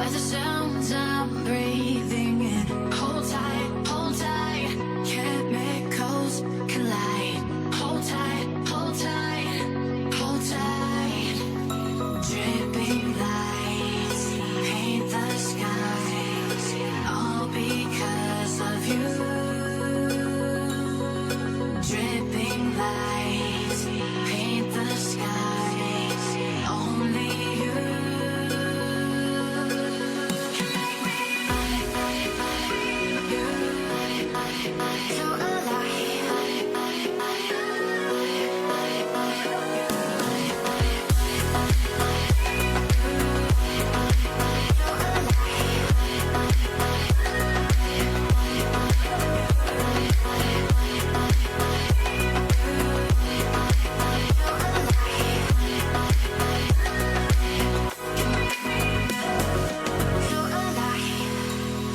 by the sounds I'm breathing in. Hold tight, chemicals collide. Hold tight, hold tight, hold tight. Dripping lights paint the skies, all because of you. Dripping lights paint the skies, only you.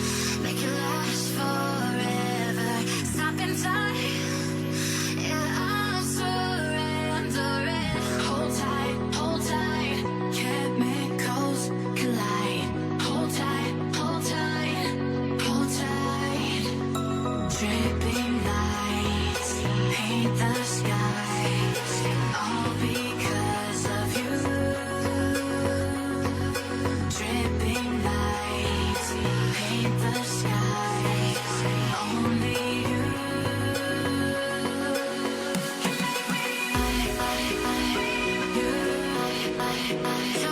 So make it last forever. Stop in time. Yeah, I'm surrendering. Hold tight, chemicals collide. Hold tight, hold tight, hold tight. Dripping lights paint the skies, all because of you. Dripping lights paint the skies, only you. So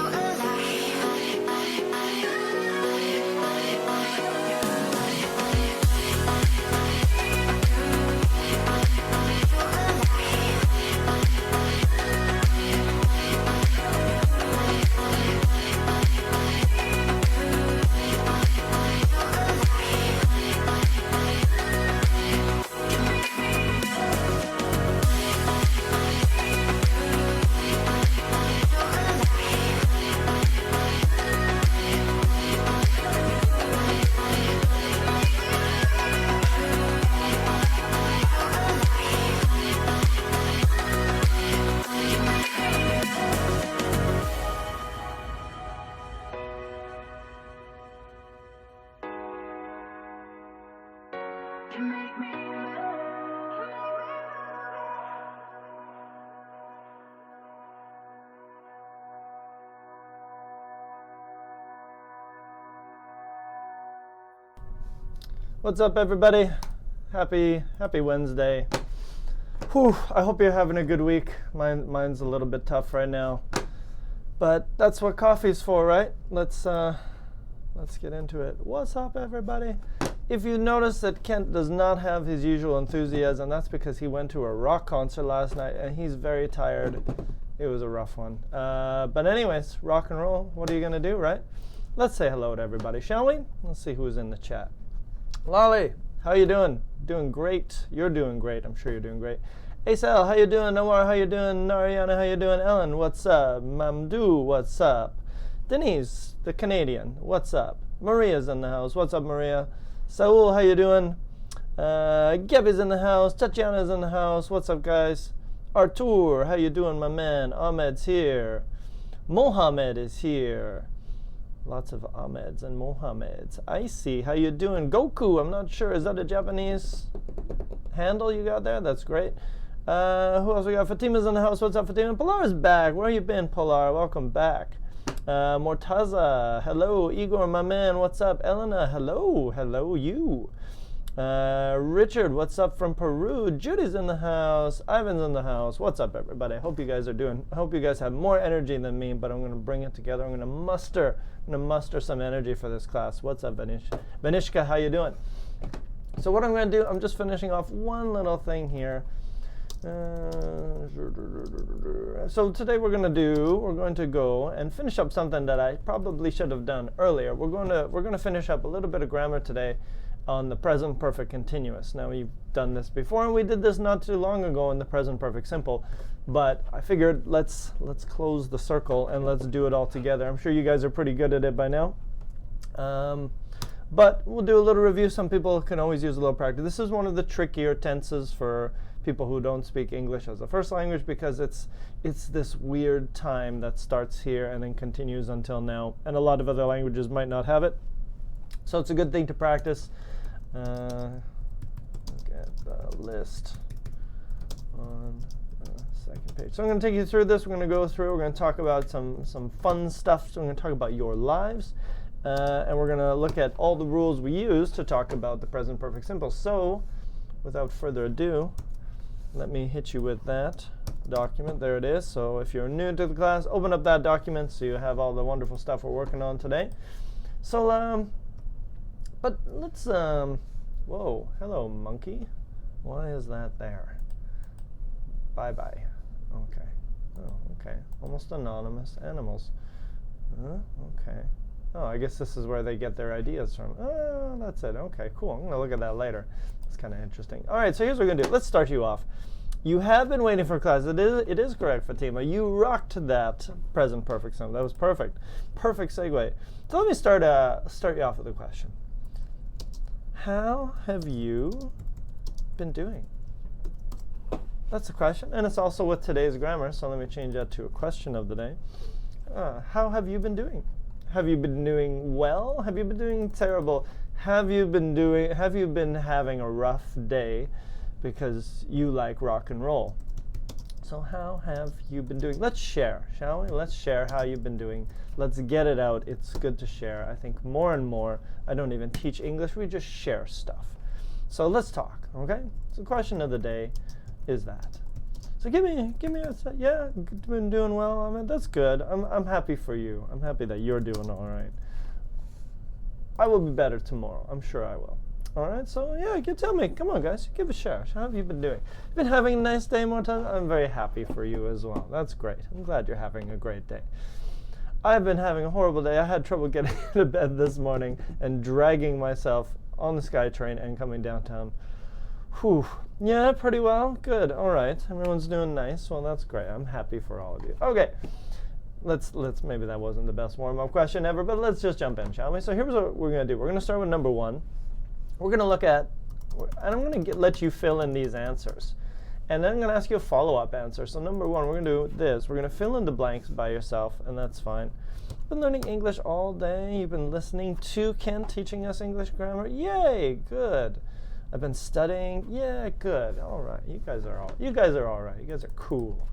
What's up, everybody? Happy Wednesday. Whew, I hope you're having a good week. Mine's a little bit tough right now, but that's what coffee's for, right? Let's get into it. What's up, everybody? If you notice that Kent does not have his usual enthusiasm, that's because he went to a rock concert last night and he's very tired. It was a rough one. But anyways, rock and roll. What are you gonna do, right? Let's say hello to everybody, shall we? Let's see who's in the chat. Lolly, how you doing? Doing great. You're doing great. I'm sure you're doing great. Acel, how you doing? Noir, how you doing? Nariana, how you doing? Ellen, what's up? Mamdou, what's up? Denise, the Canadian, what's up? Maria's in the house. What's up, Maria? Saul, how you doing? Gabby's in the house. Tatiana's in the house. What's up, guys? Artur, how you doing, my man? Ahmed's here. Mohammed is here. Lots of Ahmeds and Mohammeds. Icy, how you doing? Goku, I'm not sure. Is that a Japanese handle you got there? That's great. Who else we got? Fatima's in the house. What's up, Fatima? Polar's back. Where you been, Polar? Welcome back. Mortaza, hello. Igor, my man, what's up? Elena, hello. Hello, you. Richard, what's up from Peru? Judy's in the house. Ivan's in the house. What's up, everybody? I hope you guys are doing. I hope you guys have more energy than me, but I'm going to bring it together. I'm going to muster some energy for this class. What's up, Vanishka, how you doing? So what I'm going to do, I'm just finishing off one little thing here. So today we're going to go and finish up something that I probably should have done earlier. We're going to finish up a little bit of grammar today on the present perfect continuous. Now, we've done this before, and we did this not too long ago in the present perfect simple, but I figured let's close the circle and let's do it all together. I'm sure you guys are pretty good at it by now. But we'll do a little review. Some people can always use a little practice. This is one of the trickier tenses for people who don't speak English as a first language, because it's this weird time that starts here and then continues until now, and a lot of other languages might not have it. So it's a good thing to practice. Look at the list on the second page. So I'm going to take you through this. We're going to go through. We're going to talk about some fun stuff. So I'm going to talk about your lives. And we're going to look at all the rules we use to talk about the present perfect simple. So without further ado, let me hit you with that document. There it is. So if you're new to the class, open up that document so you have all the wonderful stuff we're working on today. So, but let's, whoa, hello, monkey. Why is that there? Bye-bye. Okay. Oh, okay. Almost anonymous animals. Okay. Oh, I guess this is where they get their ideas from. Oh, that's it. Okay, cool. I'm going to look at that later. It's kind of interesting. All right, so here's what we're going to do. Let's start you off. You have been waiting for class. It is correct, Fatima. You rocked that present perfect simple. That was perfect. Perfect segue. So let me start you off with a question. How have you been doing? That's the question, and it's also with today's grammar, so let me change that to a question of the day. How have you been doing? Have you been doing well? Have you been doing terrible? Have you been having a rough day because you like rock and roll? So how have you been doing? Let's share, shall we? Let's share how you've been doing. Let's get it out. It's good to share. I think more and more, I don't even teach English, we just share stuff. So let's talk, okay? So the question of the day is that. So give me a set. Yeah, been doing well. I mean, that's good. I'm happy for you. I'm happy that you're doing all right. I will be better tomorrow. I'm sure I will. All right, so yeah, tell me. Come on, guys, give a share. How have you been doing? Been having a nice day, Morten? I'm very happy for you as well. That's great. I'm glad you're having a great day. I've been having a horrible day. I had trouble getting out of bed this morning and dragging myself on the SkyTrain and coming downtown. Whew. Yeah, pretty well. Good. All right. Everyone's doing nice. Well, that's great. I'm happy for all of you. Okay. Let's maybe that wasn't the best warm-up question ever, but let's just jump in, shall we? So here's what we're going to do. We're going to start with number 1. We're going to look at, and I'm going to let you fill in these answers. And then I'm going to ask you a follow-up answer. So number 1, we're going to do this. We're going to fill in the blanks by yourself, and that's fine. You've been learning English all day. You've been listening to Ken teaching us English grammar. Yay, good. I've been studying. Yeah, good. All right. You guys are all right. You guys are cool.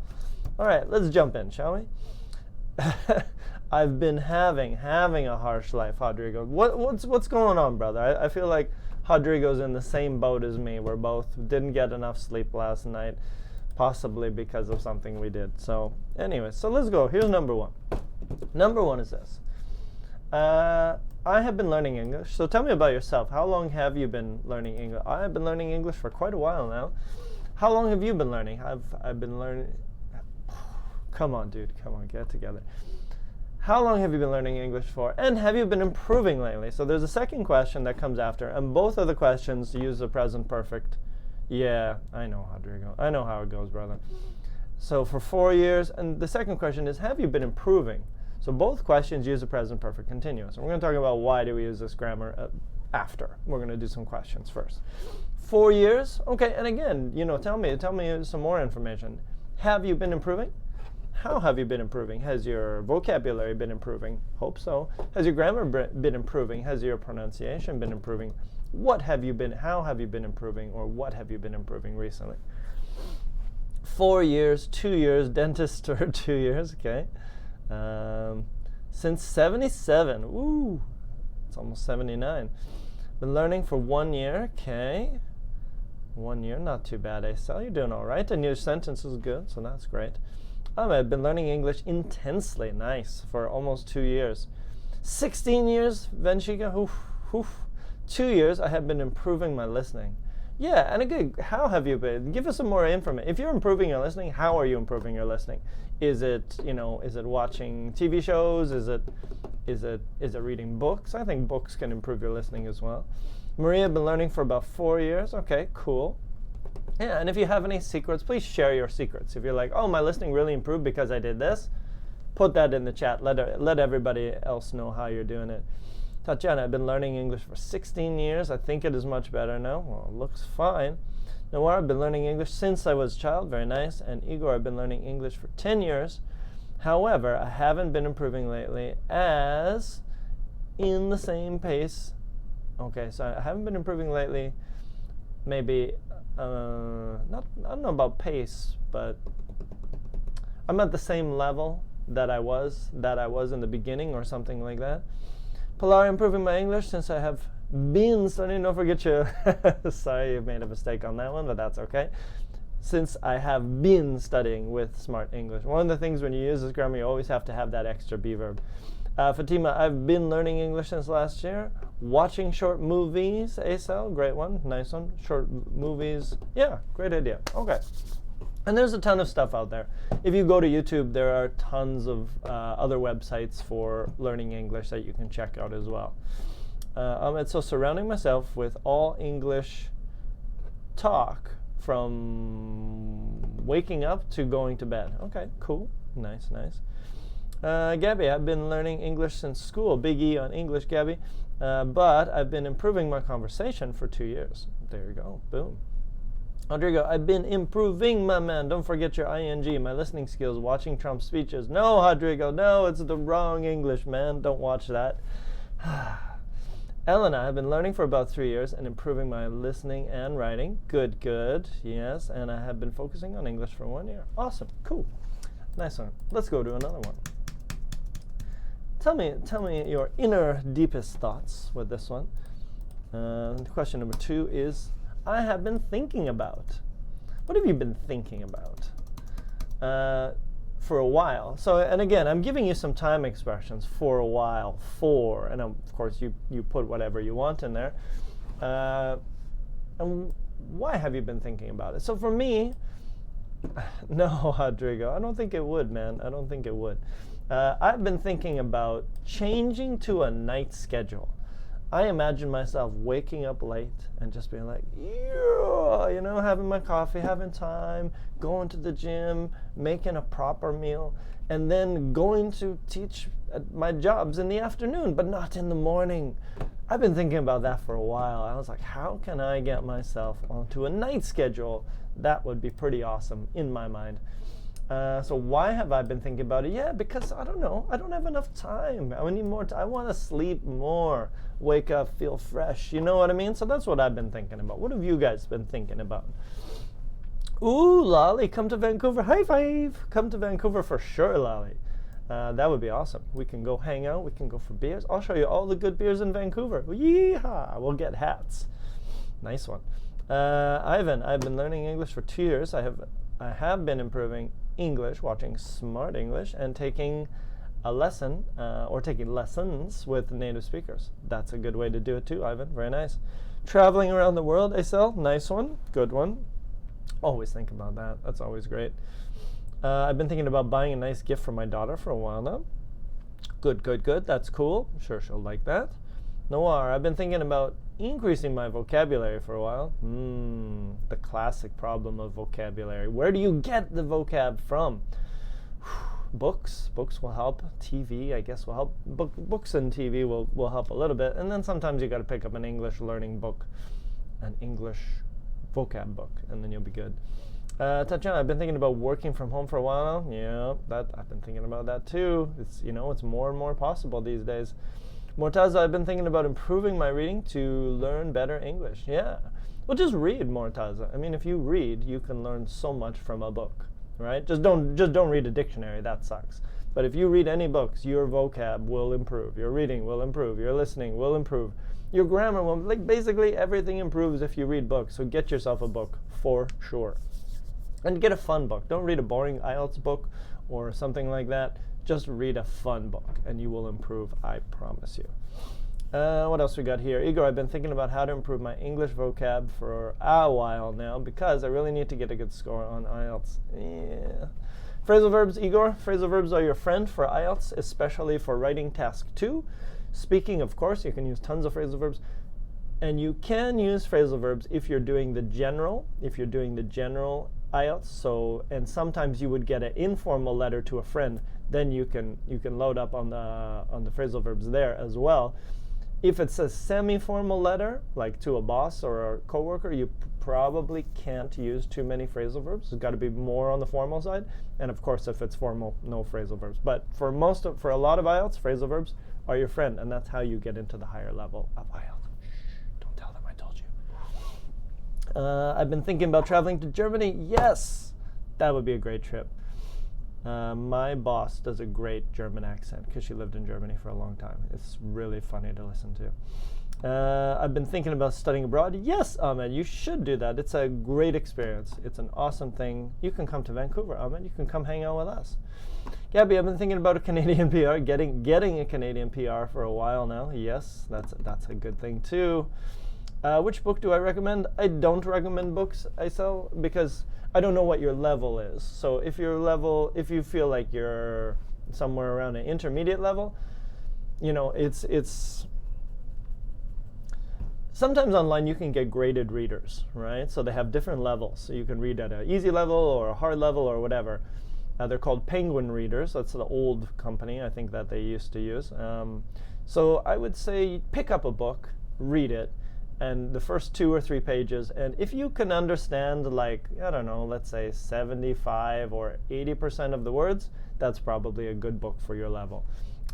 All right, let's jump in, shall we? I've been having a harsh life, Rodrigo. What's going on, brother? I feel like Rodrigo's in the same boat as me. We're both didn't get enough sleep last night, possibly because of something we did. So anyway, so let's go. Here's number 1. Number 1 is this. I have been learning English. So tell me about yourself. How long have you been learning English? I have been learning English for quite a while now. How long have you been learning? I've been learning. Come on, dude. Come on, get it together. How long have you been learning English for? And have you been improving lately? So there's a second question that comes after, and both of the questions use the present perfect. Yeah, I know, Rodrigo. I know how it goes, brother. So for 4 years, and the second question is, have you been improving? So both questions use the present perfect continuous. And we're going to talk about why do we use this grammar after. We're going to do some questions first. 4 years, okay, and again, tell me some more information. Have you been improving? How have you been improving? Has your vocabulary been improving? Hope so. Has your grammar been improving? Has your pronunciation been improving? How have you been improving, or what have you been improving recently? 4 years, 2 years, dentist or 2 years, okay. Since 77, ooh, it's almost 79. Been learning for 1 year, okay. 1 year, not too bad, Estelle. You're doing all right, and your sentence is good, so that's great. I've been learning English intensely, nice, for almost 2 years. 16 years, Venchika, 2 years, I have been improving my listening. Yeah, and again, how have you been? Give us some more information. If you're improving your listening, how are you improving your listening? Is it watching TV shows? Is it reading books? I think books can improve your listening as well. Maria, been learning for about 4 years. Okay, cool. Yeah, and if you have any secrets, please share your secrets. If you're like, oh, my listening really improved because I did this, put that in the chat. Let everybody else know how you're doing it. Tatiana, I've been learning English for 16 years. I think it is much better now. Well, it looks fine. Noir, I've been learning English since I was a child. Very nice. And Igor, I've been learning English for 10 years. However, I haven't been improving lately as in the same pace. Okay, so I haven't been improving lately. Maybe, I don't know about pace, but I'm at the same level that I was in the beginning or something like that. Pilar, improving my English since I have been studying. Don't forget you. Sorry, you made a mistake on that one, but that's okay. Since I have been studying with Smrt English. One of the things when you use this grammar, you always have to have that extra be verb. Fatima, I've been learning English since last year. Watching short movies. Acel, great one. Nice one. Short movies. Yeah, great idea. Okay. And there's a ton of stuff out there. If you go to YouTube, there are tons of other websites for learning English that you can check out as well. So surrounding myself with all English talk from waking up to going to bed. Okay, cool. Nice, nice. Gabby, I've been learning English since school. Big E on English, Gabby. But I've been improving my conversation for 2 years. There you go. Boom. Rodrigo, I've been improving, my man. Don't forget your ing, my listening skills, watching Trump's speeches. No, Rodrigo, no, it's the wrong English, man. Don't watch that. Elena, I've been learning for about 3 years and improving my listening and writing. Good, good. Yes, and I have been focusing on English for 1 year. Awesome, cool. Nice one. Let's go to another one. Tell me your inner deepest thoughts with this one. Question number 2 is, I have been thinking about. What have you been thinking about? For a while. So, and again, I'm giving you some time expressions. For a while, for, and of course you put whatever you want in there. And why have you been thinking about it? So for me, no, Rodrigo, I don't think it would, man. I don't think it would. I've been thinking about changing to a night schedule. I imagine myself waking up late and just being like, yeah, you know, having my coffee, having time, going to the gym, making a proper meal, and then going to teach at my jobs in the afternoon, but not in the morning. I've been thinking about that for a while. I was like, how can I get myself onto a night schedule? That would be pretty awesome in my mind. So why have I been thinking about it? Yeah, because I don't know. I don't have enough time. I need more time. I want to sleep more, wake up, feel fresh. You know what I mean? So that's what I've been thinking about. What have you guys been thinking about? Ooh, Lolly, come to Vancouver. High five. Come to Vancouver for sure, Lolly. That would be awesome. We can go hang out. We can go for beers. I'll show you all the good beers in Vancouver. Yeehaw. We'll get hats. Nice one. Ivan, I've been learning English for 2 years. I have been improving English, watching Smrt English, and taking a lesson or taking lessons with native speakers. That's a good way to do it too, Ivan. Very nice. Traveling around the world, Acel. Nice one. Good one. Always think about that. That's always great. I've been thinking about buying a nice gift for my daughter for a while now. Good, good, good. That's cool. I'm sure she'll like that. Noir, I've been thinking about increasing my vocabulary for a while. The classic problem of vocabulary. Where do you get the vocab from? Books will help. TV, I guess, will help. Books and TV will help a little bit. And then sometimes you got to pick up an English learning book, an English vocab book, and then you'll be good. Tatiana, I've been thinking about working from home for a while now. Yeah, I've been thinking about that too. It's more and more possible these days. Mortaza, I've been thinking about improving my reading to learn better English. Yeah. Well, just read, Mortaza. I mean, if you read, you can learn so much from a book, right? Just don't read a dictionary. That sucks. But if you read any books, your vocab will improve. Your reading will improve. Your listening will improve. Your grammar will, basically everything improves if you read books. So get yourself a book for sure. And get a fun book. Don't read a boring IELTS book or something like that. Just read a fun book and you will improve, I promise you. What else we got here? Igor, I've been thinking about how to improve my English vocab for a while now because I really need to get a good score on IELTS. Yeah. Phrasal verbs, Igor. Phrasal verbs are your friend for IELTS, especially for writing task 2. Speaking, of course, you can use tons of phrasal verbs. And you can use phrasal verbs if you're doing the general IELTS. So, and sometimes you would get an informal letter to a friend. Then you can load up on the phrasal verbs there as well. If it's a semi-formal letter, like to a boss or a coworker, you probably can't use too many phrasal verbs. It's got to be more on the formal side. And of course, if it's formal, no phrasal verbs. But for a lot of IELTS, phrasal verbs are your friend, and that's how you get into the higher level of IELTS. Don't tell them I told you. I've been thinking about traveling to Germany. Yes, that would be a great trip. My boss does a great German accent because she lived in Germany for a long time. It's really funny to listen to. I've been thinking about studying abroad. Yes, Ahmed, you should do that. It's a great experience. It's an awesome thing. You can come to Vancouver, Ahmed. You can come hang out with us. Gabby, I've been thinking about a Canadian PR, getting a Canadian PR for a while now. Yes, that's a good thing too. Which book do I recommend? I don't recommend books I sell because I don't know what your level is. So if you feel like you're somewhere around an intermediate level, you know, it's sometimes online you can get graded readers, right? So they have different levels. So you can read at an easy level or a hard level or whatever. They're called Penguin readers. That's the old company, I think, that they used to use. So I would say pick up a book, read it, and the first 2 or 3 pages. And if you can understand, like, I don't know, let's say 75 or 80% of the words, that's probably a good book for your level.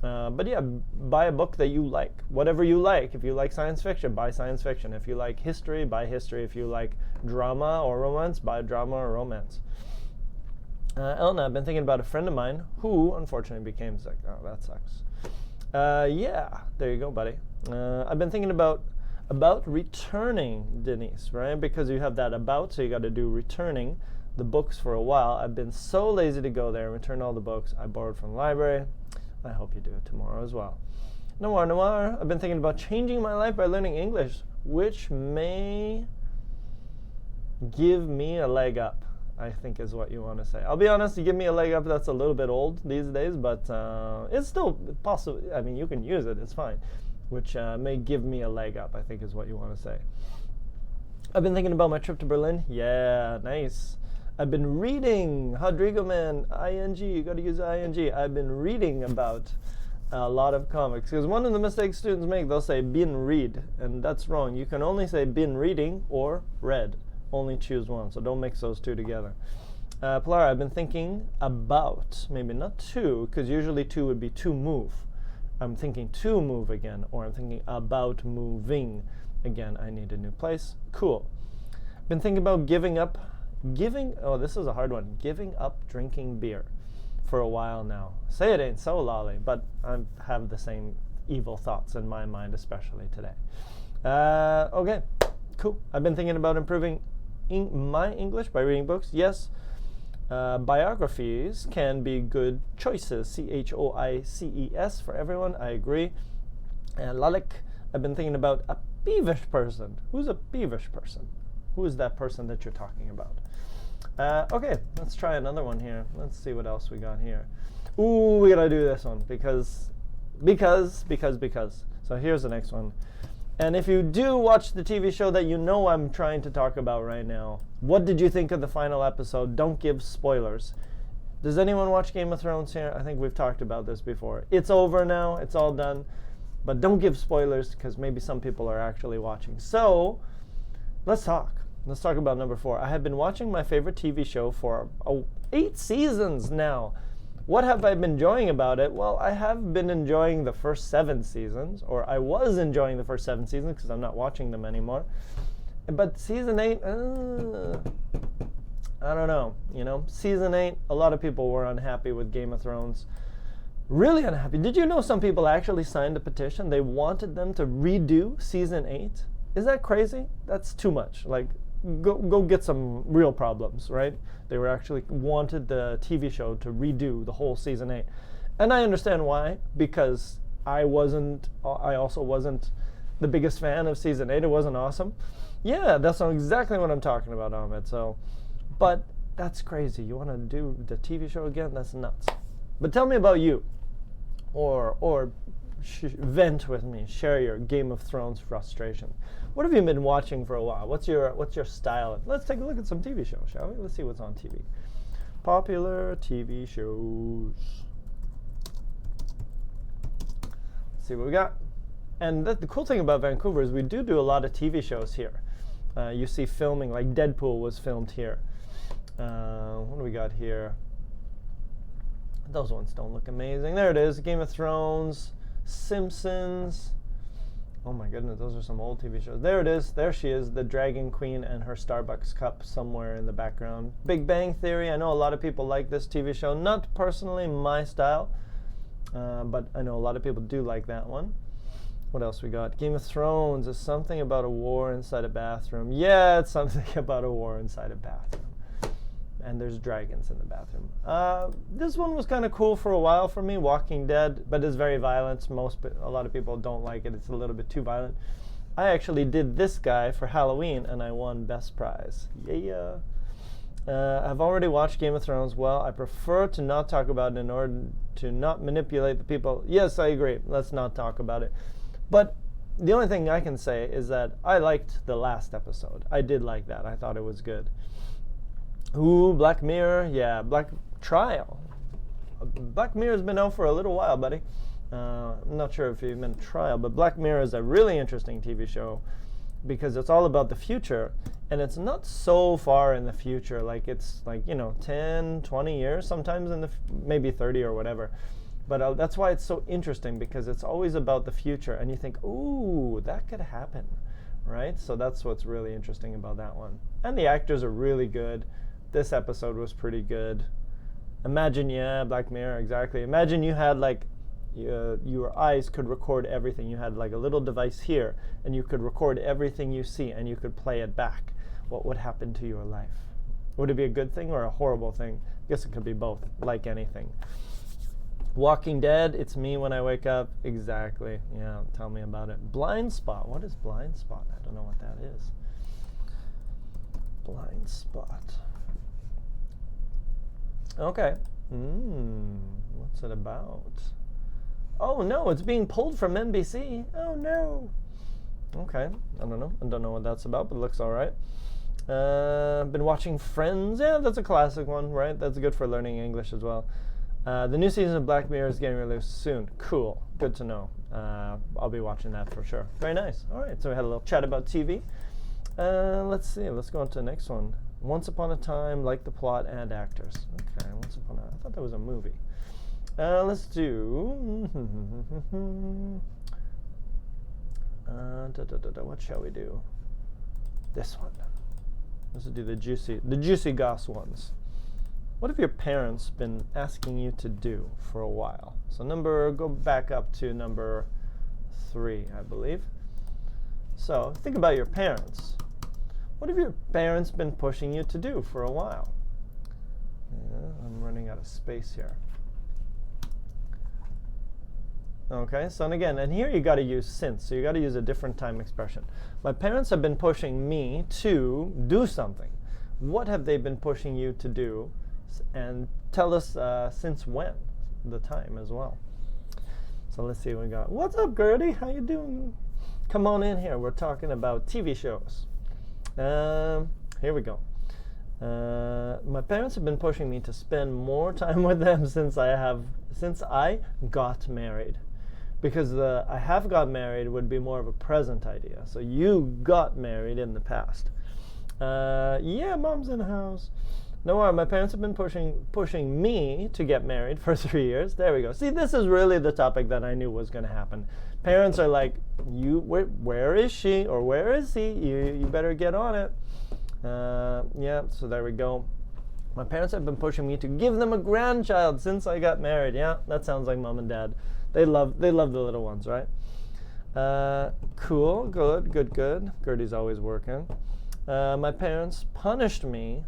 But yeah, buy a book that you like, whatever you like. If you like science fiction, buy science fiction. If you like history, buy history. If you like drama or romance, buy drama or romance. Elna, I've been thinking about a friend of mine who unfortunately became sick. Oh, that sucks. Yeah, there you go, buddy. I've been thinking about returning, Denise, right? Because you have that about, so you got to do returning the books for a while. I've been so lazy to go there and return all the books I borrowed from the library. I hope you do it tomorrow as well. Noir, I've been thinking about changing my life by learning English, which may give me a leg up, I think is what you want to say. I'll be honest, you give me a leg up, that's a little bit old these days, but it's still possible. I mean, you can use it, it's fine. Which may give me a leg up, I think is what you want to say. I've been thinking about my trip to Berlin. Yeah, nice. I've been reading, Rodrigo man, ing, you got to use ing. I've been reading about a lot of comics. Because one of the mistakes students make, they'll say been read, and that's wrong. You can only say been reading or read. Only choose one, so don't mix those two together. Pilar, I've been thinking about, maybe not to, because usually to would be to move. I'm thinking to move again, or I'm thinking about moving again. I need a new place. Cool. Been thinking about giving up, oh, this is a hard one, giving up drinking beer for a while now. Say it ain't so, Lolly, but I have the same evil thoughts in my mind, especially today. Okay, cool. I've been thinking about improving my English by reading books. Yes. Biographies can be good choices. CHOICES for everyone. I agree. And Lalik, I've been thinking about a peevish person. Who's a peevish person? Who is that person that you're talking about? Okay, let's try another one here. Let's see what else we got here. Ooh, we gotta do this one because. So here's the next one. And if you do watch the TV show that you know I'm trying to talk about right now, what did you think of the final episode? Don't give spoilers. Does anyone watch Game of Thrones here? I think we've talked about this before. It's over now. It's all done. But don't give spoilers because maybe some people are actually watching. So let's talk. Let's talk about number 4. I have been watching my favorite TV show for 8 seasons now. What have I been enjoying about it? Well, I have been enjoying the first 7 seasons, or I was enjoying the first 7 seasons because I'm not watching them anymore. But season 8, I don't know. You know, season 8, a lot of people were unhappy with Game of Thrones. Really unhappy. Did you know some people actually signed a petition? They wanted them to redo season 8. Is that crazy? That's too much. Like, go get some real problems, right? They were actually wanted the TV show to redo the whole season 8. And I understand why, because I also wasn't the biggest fan of season 8. It wasn't awesome. Yeah, that's not exactly what I'm talking about, Ahmed. So, but that's crazy. You want to do the TV show again? That's nuts. But tell me about you. Or vent with me. Share your Game of Thrones frustration. What have you been watching for a while? What's your style? Let's take a look at some TV shows, shall we? Let's see what's on TV. Popular TV shows. Let's see what we got. And the cool thing about Vancouver is we do a lot of TV shows here. you see filming, like Deadpool was filmed here. What do we got here? Those ones don't look amazing. There it is, Game of Thrones, Simpsons. Oh my goodness, those are some old TV shows. There it is, there she is, the Dragon Queen and her Starbucks cup somewhere in the background. Big Bang Theory, I know a lot of people like this TV show. Not personally my style, but I know a lot of people do like that one. What else we got? Game of Thrones is something about a war inside a bathroom. Yeah, it's something about a war inside a bathroom. And there's dragons in the bathroom. This one was kind of cool for a while for me, Walking Dead, but it's very violent. A lot of people don't like it. It's a little bit too violent. I actually did this guy for Halloween, and I won best prize. Yeah. I've already watched Game of Thrones. Well, I prefer to not talk about it in order to not manipulate the people. Yes, I agree. Let's not talk about it. But the only thing I can say is that I liked the last episode. I did like that. I thought it was good. Ooh, Black Mirror, yeah, Black Mirror's been out for a little while, buddy. I'm not sure if you meant trial, but Black Mirror is a really interesting TV show because it's all about the future, and it's not so far in the future. Like, it's like, 10, 20 years, sometimes maybe 30 or whatever. But that's why it's so interesting, because it's always about the future, and you think, ooh, that could happen, right? So that's what's really interesting about that one. And the actors are really good. This episode was pretty good. Imagine, Black Mirror, exactly. Imagine you had your eyes could record everything. You had like a little device here, and you could record everything you see, and you could play it back. What would happen to your life? Would it be a good thing or a horrible thing? I guess it could be both, like anything. Walking Dead, it's me when I wake up. Exactly. Yeah, tell me about it. Blind Spot. What is Blind Spot? I don't know what that is. Blind Spot. Okay. What's it about? Oh no, it's being pulled from NBC. Oh no. Okay, I don't know. I don't know what that's about, but it looks all right. Been watching Friends. Yeah, that's a classic one, right? That's good for learning English as well. The new season of Black Mirror is getting released soon. Cool. Good to know. I'll be watching that for sure. Very nice. All right, so we had a little chat about TV. Let's see. Let's go on to the next one. Once Upon a Time, like the plot and actors. Okay, Once Upon a... I thought that was a movie. Let's do... what shall we do? This one. Let's do the juicy goss ones. What have your parents been asking you to do for a while? So go back up to number 3, I believe. So think about your parents. What have your parents been pushing you to do for a while? Yeah, I'm running out of space here. Okay, so and here you got to use since. So you got to use a different time expression. My parents have been pushing me to do something. What have they been pushing you to do? And tell us since when, the time as well. So let's see what we got. What's up, Gertie? How you doing? Come on in here. We're talking about TV shows. Here we go. My parents have been pushing me to spend more time with them since I got married. Because the I have got married would be more of a present idea. So you got married in the past. Yeah, mom's in the house. No, my parents have been pushing me to get married for 3 years. There we go. See, this is really the topic that I knew was going to happen. Parents are like, where is she or where is he? You better get on it. Yeah, so there we go. My parents have been pushing me to give them a grandchild since I got married. Yeah, that sounds like mom and dad. They love the little ones, right? Cool, good. Gertie's always working. My parents punished me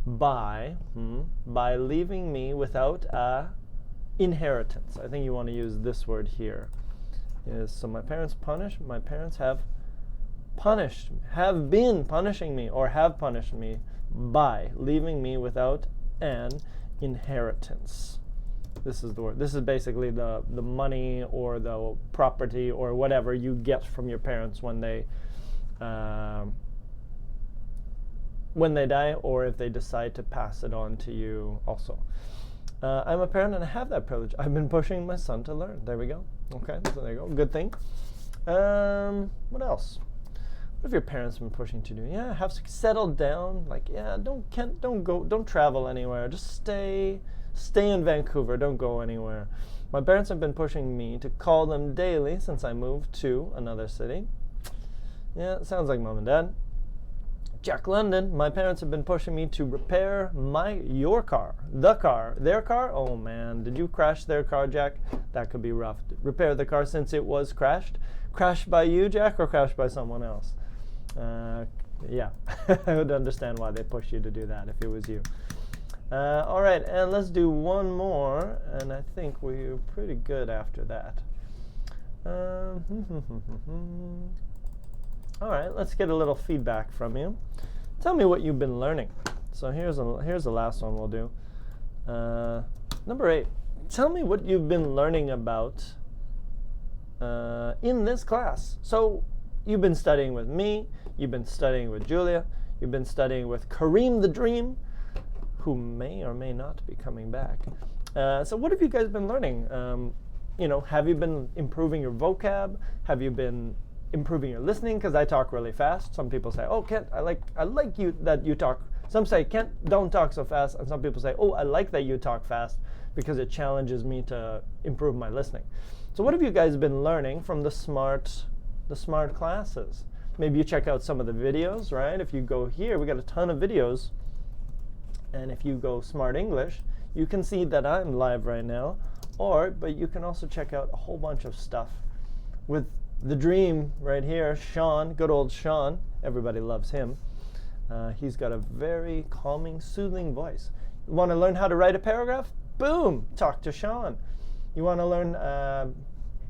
by leaving me without a inheritance. I think you want to use this word here. So my parents have been punishing me or have punished me by leaving me without an inheritance. This is the word. This is basically the money or the property or whatever you get from your parents when they die, or if they decide to pass it on to you also. I'm a parent and I have that privilege. I've been pushing my son to learn. There we go. Okay, so there you go. Good thing. What else? What have your parents been pushing to do? Yeah, settled down. Like, yeah, don't travel anywhere. Just stay in Vancouver. Don't go anywhere. My parents have been pushing me to call them daily since I moved to another city. Yeah, it sounds like mom and dad. Jack London, my parents have been pushing me to repair their car. Oh man, did you crash their car, Jack? That could be rough. Repair the car since it was crashed. Crashed by you, Jack, or crashed by someone else? Yeah, I would understand why they push you to do that if it was you. All right, and let's do one more, and I think we're pretty good after that. All right, let's get a little feedback from you. Tell me what you've been learning. So here's the last one we'll do. Number 8. Tell me what you've been learning about in this class. So you've been studying with me. You've been studying with Julia. You've been studying with Kareem the Dream, who may or may not be coming back. So what have you guys been learning? Have you been improving your vocab? Have you been improving your listening? Because I talk really fast. Some people say, "Oh, Kent, I like you that you talk." Some say, "Kent, don't talk so fast." And some people say, "Oh, I like that you talk fast because it challenges me to improve my listening." So what have you guys been learning from the Smrt classes? Maybe you check out some of the videos, right? If you go here, we got a ton of videos. And if you go Smrt English, you can see that I'm live right now. But you can also check out a whole bunch of stuff with the dream right here, Sean, good old Sean. Everybody loves him. He's got a very calming, soothing voice. You want to learn how to write a paragraph? Boom! Talk to Sean. You want to learn,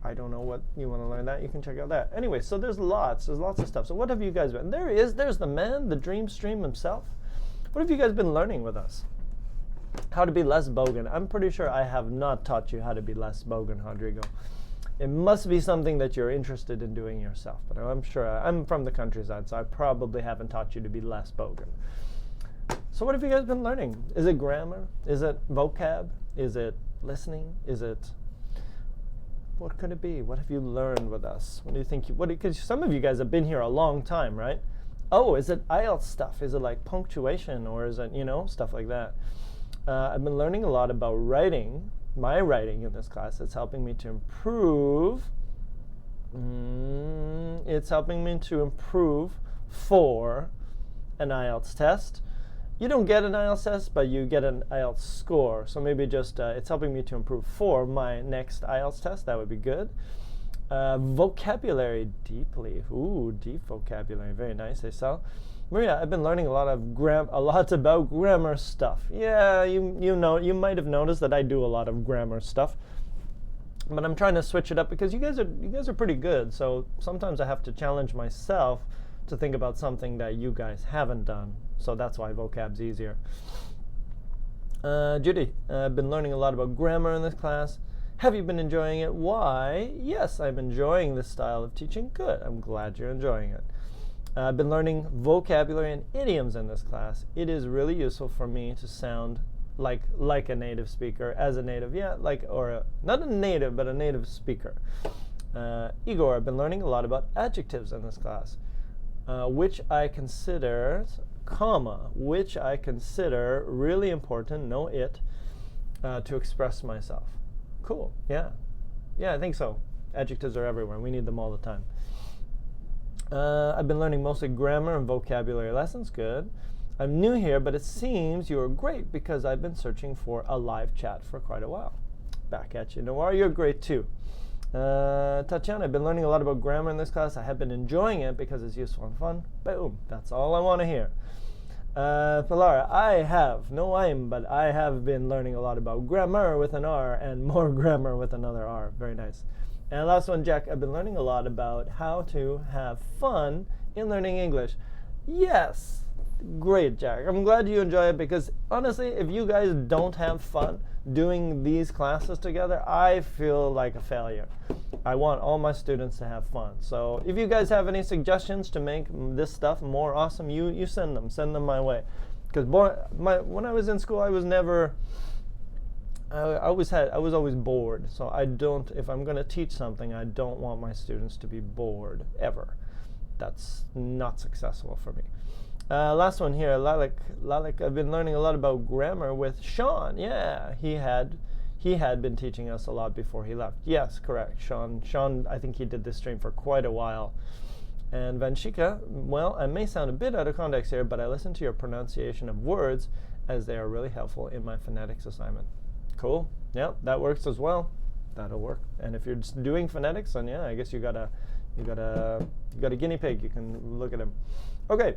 I don't know what you want to learn that. You can check out that. Anyway, so there's lots of stuff. So what have you guys been? There's the man, the dream stream himself. What have you guys been learning with us? How to be less bogan. I'm pretty sure I have not taught you how to be less bogan, Rodrigo. It must be something that you're interested in doing yourself. But I'm sure, I'm from the countryside, so I probably haven't taught you to be less bogan. So what have you guys been learning? Is it grammar? Is it vocab? Is it listening? What could it be? What have you learned with us? What do you think? Because some of you guys have been here a long time, right? Oh, is it IELTS stuff? Is it like punctuation, or is it, stuff like that? I've been learning a lot about writing. My writing in this class. It's helping me to improve. It's helping me to improve for an IELTS test. You don't get an IELTS test, but you get an IELTS score. So maybe just it's helping me to improve for my next IELTS test. That would be good. Vocabulary deeply. Ooh, deep vocabulary. Very nice, Esau. Maria, I've been learning a lot about grammar stuff. Yeah, you might have noticed that I do a lot of grammar stuff, but I'm trying to switch it up because you guys are pretty good. So sometimes I have to challenge myself to think about something that you guys haven't done. So that's why vocab's easier. Judy, I've been learning a lot about grammar in this class. Have you been enjoying it? Why? Yes, I'm enjoying this style of teaching. Good. I'm glad you're enjoying it. I've been learning vocabulary and idioms in this class. It is really useful for me to sound like a native speaker, as a native, not a native, but a native speaker. Igor, I've been learning a lot about adjectives in this class, which I consider really important, to express myself. Cool, yeah, I think so. Adjectives are everywhere. We need them all the time. I've been learning mostly grammar and vocabulary lessons. Good. I'm new here, but it seems you are great because I've been searching for a live chat for quite a while. Back at you. Noir, you're great too. Tatiana, I've been learning a lot about grammar in this class. I have been enjoying it because it's useful and fun. Boom. That's all I want to hear. Pilara, I have been learning a lot about grammar with an R and more grammar with another R. Very nice. And last one, Jack, I've been learning a lot about how to have fun in learning English. Yes, great, Jack. I'm glad you enjoy it because honestly, if you guys don't have fun doing these classes together, I feel like a failure. I want all my students to have fun. So if you guys have any suggestions to make this stuff more awesome, you send them my way. Because when I was in school, I was never... I was always bored, so if I'm going to teach something, I don't want my students to be bored, ever. that's not successful for me. Last one here, Lalik. I've been learning a lot about grammar with Sean. Yeah, he had been teaching us a lot before he left. Yes, correct. Sean, I think he did this stream for quite a while. And Vanshika, well, I may sound a bit out of context here, but I listen to your pronunciation of words as they are really helpful in my phonetics assignment. Cool. Yeah, that works as well. That'll work. And if you're just doing phonetics, then yeah, I guess you got a guinea pig. You can look at him. Okay,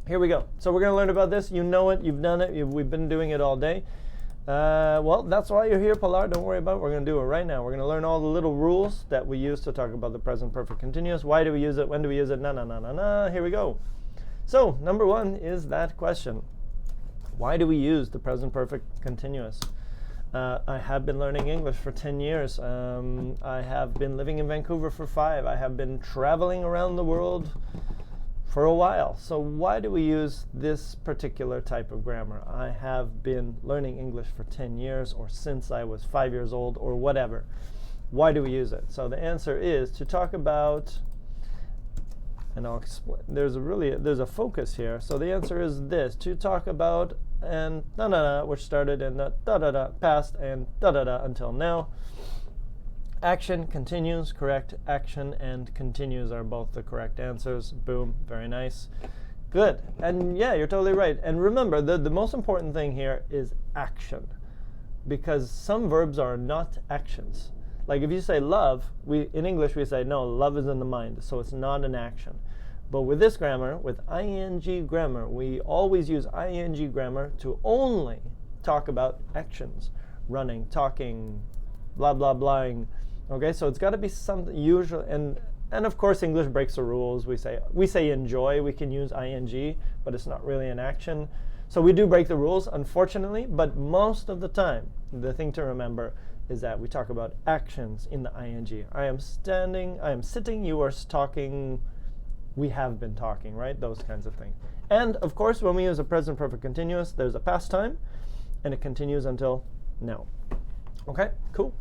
here we go. So we're going to learn about this. You know it. You've done it. We've been doing it all day. Well, that's why you're here, Pilar. Don't worry about it. We're going to do it right now. We're going to learn all the little rules that we use to talk about the present perfect continuous. Why do we use it? When do we use it? Na. Here we go. So, number one is that question. Why do we use the present perfect continuous? I have been learning English for 10 years. I have been living in Vancouver for 5. I have been traveling around the world for a while. So why do we use this particular type of grammar? I have been learning English for 10 years or since I was 5 years old or whatever. Why do we use it? So the answer is to talk about, and I'll explain, there's a focus here. So the answer is this, to talk about and which started in the past and until now. Action, continues, correct. Action and continues are both the correct answers. Boom, very nice. Good. And yeah, you're totally right. And remember, the most important thing here is action, because some verbs are not actions. Like if you say love, in English we say, no, love is in the mind, so it's not an action. But with this grammar, with ing grammar, we always use ing grammar to only talk about actions. Running, talking, blah, blah, blahing. Okay, so it's got to be something usual. And of course, English breaks the rules. We say enjoy, we can use ing, but it's not really an action. So we do break the rules, unfortunately, but most of the time, the thing to remember is that we talk about actions in the ing. I am standing, I am sitting, you are talking, we have been talking, right? Those kinds of things. And of course, when we use a present perfect continuous, there's a past time, and it continues until now. Okay, cool.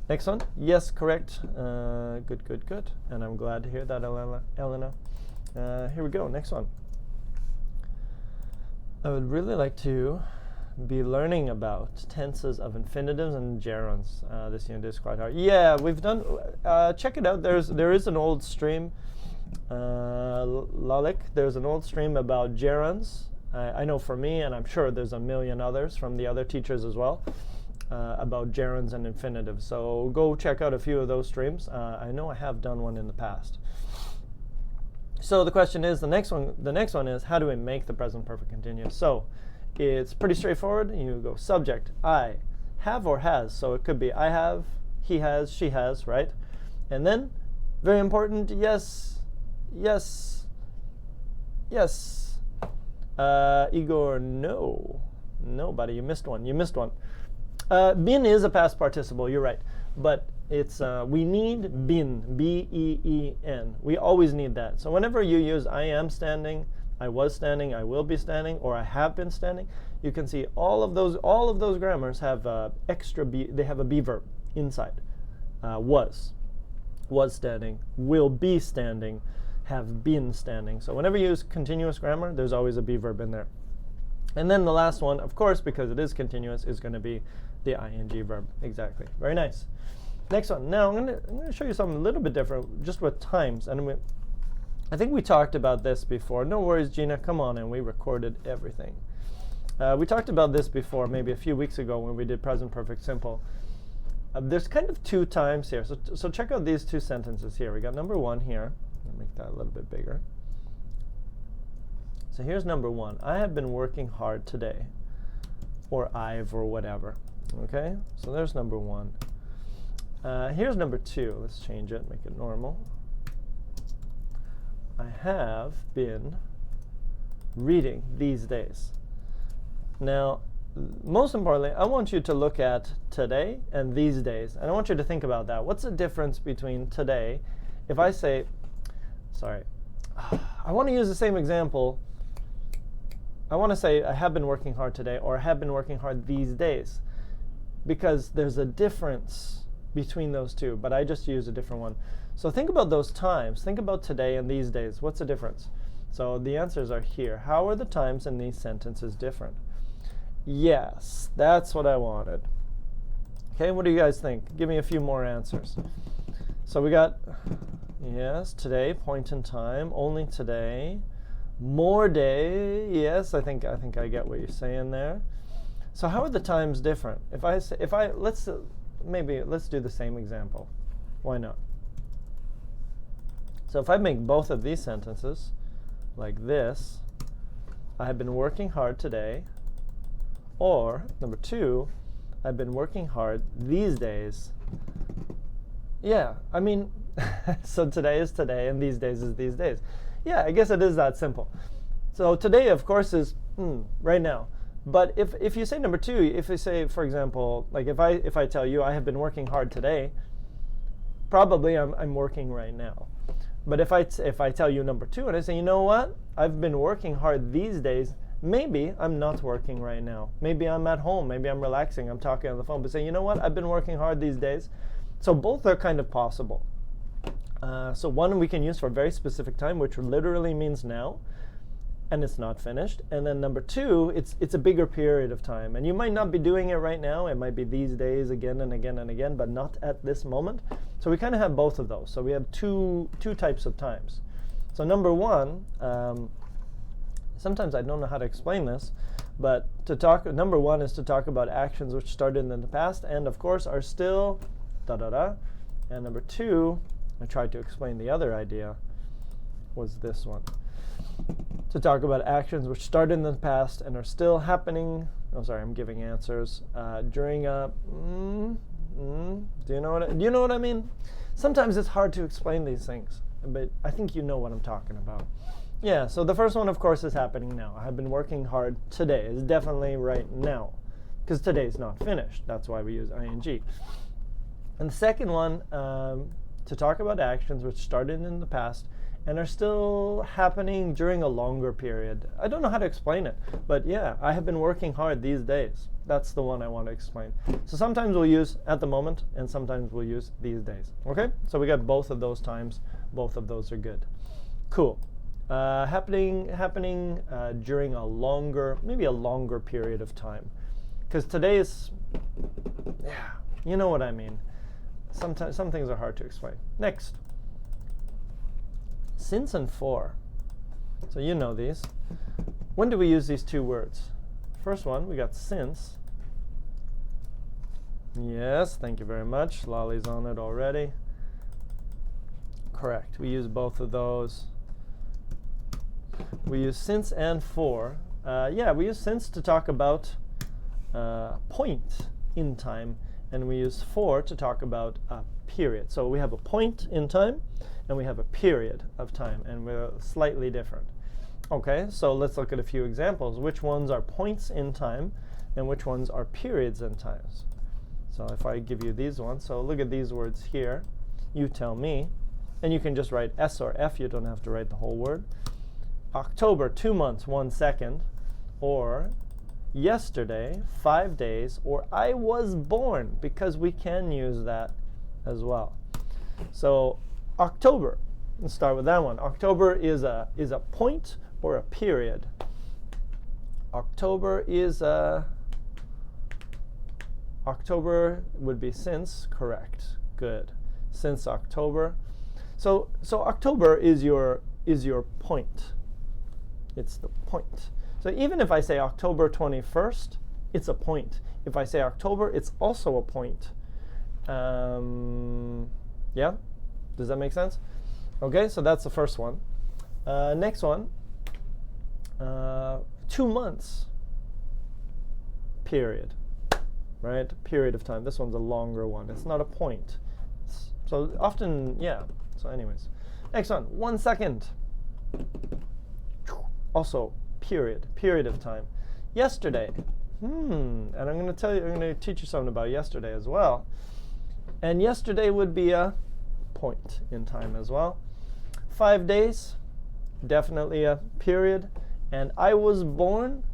Next one. Yes, correct. Good. And I'm glad to hear that, Elena. Here we go. Next one. I would really like to be learning about tenses of infinitives and gerunds. This unit is quite hard. Yeah, we've done. Check it out. There is an old stream. Lalik, there's an old stream about gerunds. I know for me, and I'm sure there's a million others from the other teachers as well, about gerunds and infinitives. So go check out a few of those streams. I know I have done one in the past. So the question is, the next one is, how do we make the present perfect continuous? So it's pretty straightforward. You go subject, I, have or has. So it could be I have, he has, she has, right? And then, very important, yes. Igor, no. Nobody, you missed one. Been is a past participle, you're right. But it's we need been, B-E-E-N. We always need that. So whenever you use I am standing, I was standing, I will be standing, or I have been standing, you can see all of those grammars have extra B, they have a be verb inside. Was standing, will be standing, have been standing. So whenever you use continuous grammar, there's always a be verb in there. And then the last one, of course, because it is continuous, is going to be the ing verb. Exactly. Very nice. Next one. Now I'm going to show you something a little bit different, just with times. And I think we talked about this before. No worries, Gina. Come on in. We recorded everything. We talked about this before, maybe a few weeks ago when we did present perfect simple. There's kind of two times here. So check out these two sentences here. We got number one here. I'll make that a little bit bigger. So here's number one. I have been working hard today. Or I've or whatever. Okay? So there's number one. Here's number two. Let's change it, make it normal. I have been reading these days. Now, most importantly, I want you to look at today and these days. And I want you to think about that. What's the difference between today? If I say, sorry, I want to use the same example. I want to say I have been working hard today, or I have been working hard these days, because there's a difference between those two, but I just use a different one. So think about those times. Think about today and these days. What's the difference? So the answers are here. How are the times in these sentences different? Yes, that's what I wanted. Okay, what do you guys think? Give me a few more answers. So we got, yes, today, point in time, only today, more day. Yes, I think I get what you're saying there. So how are the times different? Let's do the same example. Why not? So if I make both of these sentences like this, I have been working hard today, or number 2, I've been working hard these days. Yeah, I mean, so today is today and these days is these days. Yeah, I guess it is that simple. So today, of course, is right now. But if you say number 2, if you say, for example, like if I tell you I have been working hard today, probably I'm working right now. But if I tell you number 2 and I say, you know what, I've been working hard these days, maybe I'm not working right now. Maybe I'm at home. Maybe I'm relaxing. I'm talking on the phone. But say, you know what, I've been working hard these days. So both are kind of possible. So one we can use for a very specific time, which literally means now, and it's not finished. And then number 2, it's a bigger period of time. And you might not be doing it right now. It might be these days again and again and again, but not at this moment. So we kind of have both of those. So we have two types of times. So number 1, sometimes I don't know how to explain this, but number 1 is to talk about actions which started in the past and of course are still da-da-da. And number 2, I tried to explain the other idea, was this one. To talk about actions which started in the past and are still happening. Oh, sorry, I'm giving answers during a. Do you know what I mean? Sometimes it's hard to explain these things, but I think you know what I'm talking about. Yeah. So the first one, of course, is happening now. I have been working hard today. It's definitely right now, because today is not finished. That's why we use ing. And the second one, to talk about actions which started in the past and are still happening during a longer period. I don't know how to explain it, but yeah, I have been working hard these days. That's the one I want to explain. So sometimes we'll use at the moment, and sometimes we'll use these days. Okay, so we got both of those times. Both of those are good. Cool. Happening during maybe a longer period of time. Because today is, yeah, you know what I mean. Sometimes some things are hard to explain. Next. Since and for. So you know these. When do we use these 2 words? First one, we got since. Yes, thank you very much. Lolly's on it already. Correct. We use both of those. We use since and for. Yeah, we use since to talk about point in time, and we use for to talk about a period. So we have a point in time, and we have a period of time, and we're slightly different. Okay, so let's look at a few examples. Which ones are points in time, and which ones are periods in times? So if I give you these ones, so look at these words here. You tell me, and you can just write S or F. You don't have to write the whole word. October, 2 months, 1 second, or yesterday, 5 days, or I was born, because we can use that as well. So October, let's start with that one. October is a point or a period. October would be since, correct. Good. Since October. So October is your point. It's the point. So even if I say October 21st, it's a point. If I say October, it's also a point. Yeah? Does that make sense? Okay, so that's the first one. Next one, 2 months, period, right? Period of time. This one's a longer one. It's not a point. So often, yeah. So anyways, next one, 1 second. Also, period of time. Yesterday. And I'm going to teach you something about yesterday as well. And yesterday would be a point in time as well. 5 days, definitely a period. And I was born,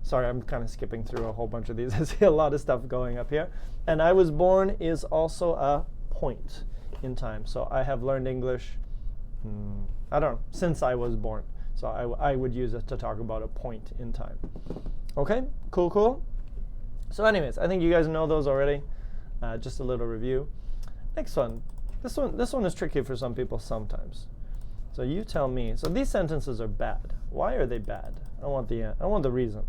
sorry, I'm kind of skipping through a whole bunch of these. I see a lot of stuff going up here. And I was born is also a point. in time. So I have learned English, I don't know, since I was born. So I would use it to talk about a point in time. Okay, cool. So anyways, I think you guys know those already. Just a little review. Next one. This one is tricky for some people sometimes. So you tell me. So these sentences are bad. Why are they bad? I want the reason.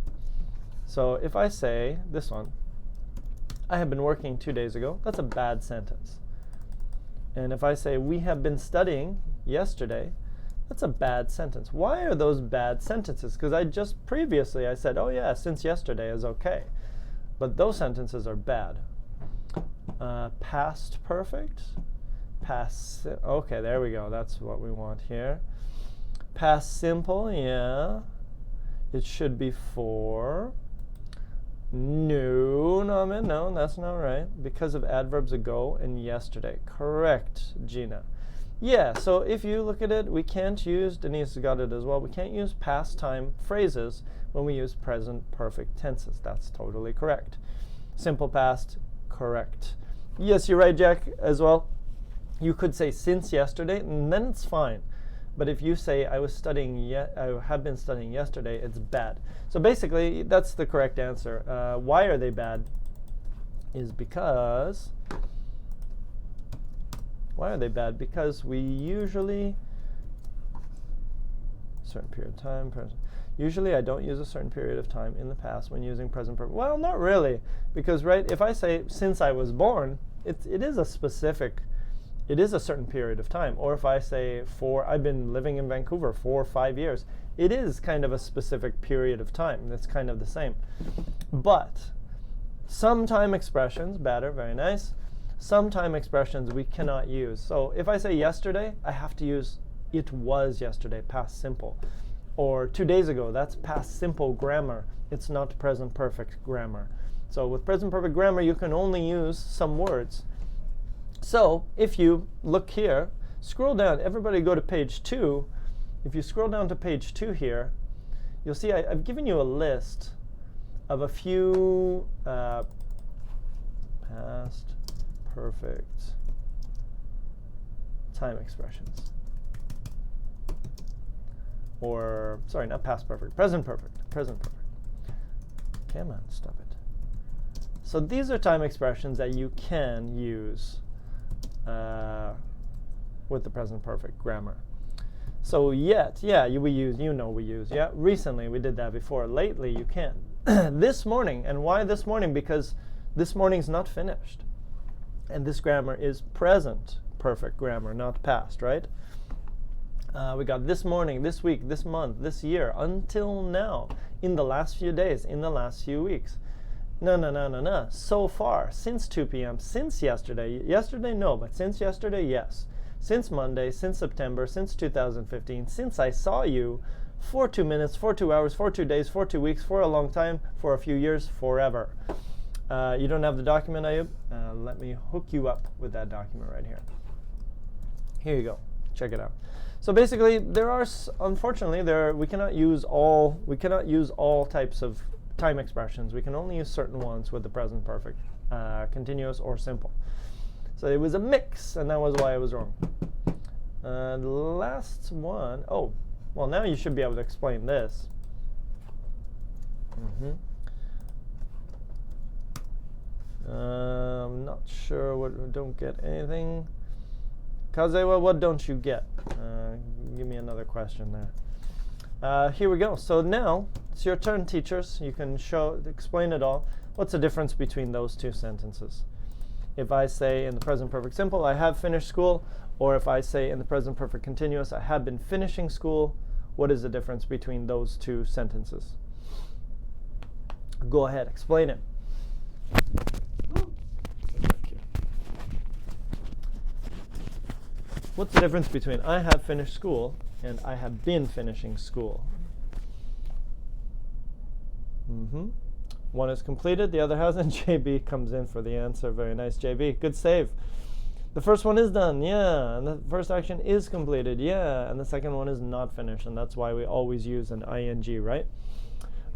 So if I say this one, I have been working 2 days ago, that's a bad sentence. And if I say we have been studying yesterday, that's a bad sentence. Why are those bad sentences? Because I just previously I said, oh yeah, since yesterday is okay. But those sentences are bad. Past perfect. Okay, there we go. That's what we want here. Past simple, yeah. It should be for. No, that's not right. Because of adverbs ago and yesterday. Correct, Gina. Yeah, so if you look at it, we can't use, Denise got it as well, we can't use past time phrases when we use present perfect tenses. That's totally correct. Simple past, correct. Yes, you're right, Jack, as well. You could say since yesterday, and then it's fine. But if you say I have been studying yesterday, it's bad. So basically, that's the correct answer. Why are they bad? Is because. Why are they bad? Because we usually certain period of time. Usually, I don't use a certain period of time in the past when using present perfect. Well, not really, because right, if I say since I was born, it is a specific. It is a certain period of time. Or if I say I've been living in Vancouver for 5 years, it is kind of a specific period of time. That's kind of the same. But some time expressions, better, very nice. Some time expressions we cannot use. So if I say yesterday, I have to use it was yesterday, past simple. Or 2 days ago, that's past simple grammar. It's not present perfect grammar. So with present perfect grammar, you can only use some words. So if you look here, scroll down, everybody go to page 2. If you scroll down to page 2 here, you'll see I've given you a list of a few past perfect time expressions. Or, sorry, not past perfect, present perfect. Come on, stop it. So these are time expressions that you can use with the present perfect grammar. So yet, yeah, we use, yeah, recently we did that before, lately you can. This morning, and why this morning? Because this morning's not finished. And this grammar is present perfect grammar, not past, right? We got this morning, this week, this month, this year, until now, in the last few days, in the last few weeks. No. So far, since 2 p.m., since yesterday. Yesterday, no, but since yesterday, yes. Since Monday, since September, since 2015, since I saw you, for 2 minutes, for 2 hours, for 2 days, for 2 weeks, for a long time, for a few years, forever. You don't have the document, Ayub? Let me hook you up with that document right here. Here you go. Check it out. So basically, unfortunately, we cannot use all types of time expressions. We can only use certain ones with the present perfect, continuous or simple. So it was a mix, and that was why I was wrong. The last one, well, now you should be able to explain this. I'm not sure don't get anything. Kazewa, what don't you get? Give me another question there. Here we go. So now it's your turn, teachers. You can explain it all. What's the difference between those two sentences? If I say in the present perfect simple, I have finished school, or if I say in the present perfect continuous, I have been finishing school, what is the difference between those two sentences? Go ahead, explain it. What's the difference between I have finished school and I have been finishing school? One is completed, the other hasn't. JB comes in for the answer. Very nice, JB. Good save. The first one is done, yeah. And the first action is completed, yeah. And the second one is not finished, and that's why we always use an ing, right?